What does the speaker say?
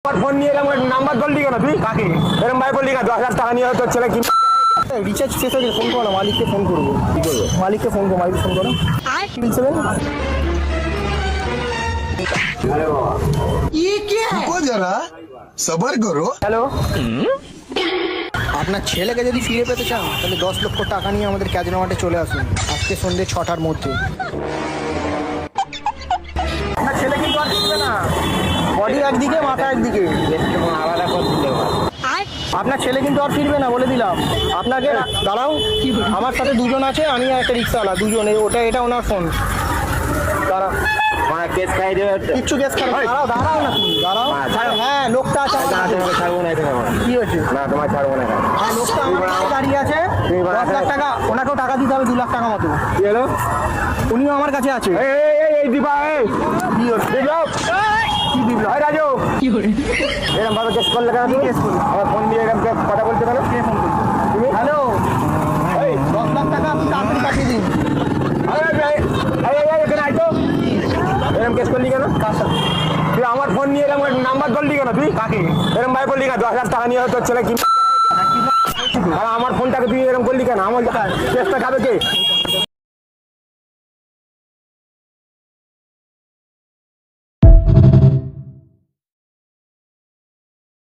আমার ফোন নিয়ে এরকম নাম্বার ধরলি কেন তুই? কাকে এরকম ভাই বললি কেন? 10,000 টাকা নিয়ে তোর ছেলে কি রিচার্জ শেষ হয়ে গেলে ফোন করো না, মালিককে ফোন করবো। কি করবে? মালিককে ফোন করো, মালিককে ফোন করো। বলছিলেন रुको जरा सबर करो। হ্যালো, আপনার ছেলেকে যদি ফিরে পেতে চান তাহলে 10 লক্ষ টাকা নিয়ে আমাদের ক্যাজিনো মাঠে চলে আসুন আজকে সন্ধ্যে 6টার মধ্যে। আপনার ছেলে কিন্তু আর ফিরবে না, বডি একদিকে মাথা একদিকে। আলাদা করে দিতে পারে। আপনার ছেলে কিন্তু আর ফিরবে না বলে দিলাম আপনাকে। দাঁড়াও, আমার সাথে দুজন আছে, আমি আর একটা রিক্সাওয়ালা, দুজনে। ওটা এটা ওনার ফোন। দাঁড়াও, মানে কেস খাই দেবে। কিচ্ছু গ্যাস খারাপ। দাঁড়াও দাঁড়াও না, তুমি দাঁড়াও। হ্যাঁ, লোকটা আছে আমার কাছে। তোমাকে ছাড়বো না এখানে। কি হয়েছে? না তোমার ছাড়বো না এখানে। হ্যাঁ, লোকটা আমার কাছে দাঁড়িয়ে আছে। 10 লাখ টাকা, ওনাকেও টাকা দিতে হবে 2 লাখ টাকা মতো। কি হলো? উনিও আমার কাছে আছে। এই দিবা এই বিপ্লব, কি বিপ্লব? এই রাজু এরকম ভাবে কেস করলে কেন? তুমি কেস করলে আমার ফোন দিয়ে এরকম কথা বলতে কেন? কে ফোন করছে? তুমি? হ্যালো, এই 10 লাখ টাকা আপনি তাড়াতাড়ি পাঠিয়ে দিন। এখানে আইতো এরকম কেস করলি কেন? কার সাথে? তুই আমার ফোন নিয়ে এরকম নাম্বার ধরলি কেন? তুই কাকে? এরকম ভাই বললি কেন? 10,000 টাকা নিয়ে তোর ছেলে কি? আর আমার ফোনটাকে তুই এরকম করলি কেন? আমার কেসটা খাবে কে?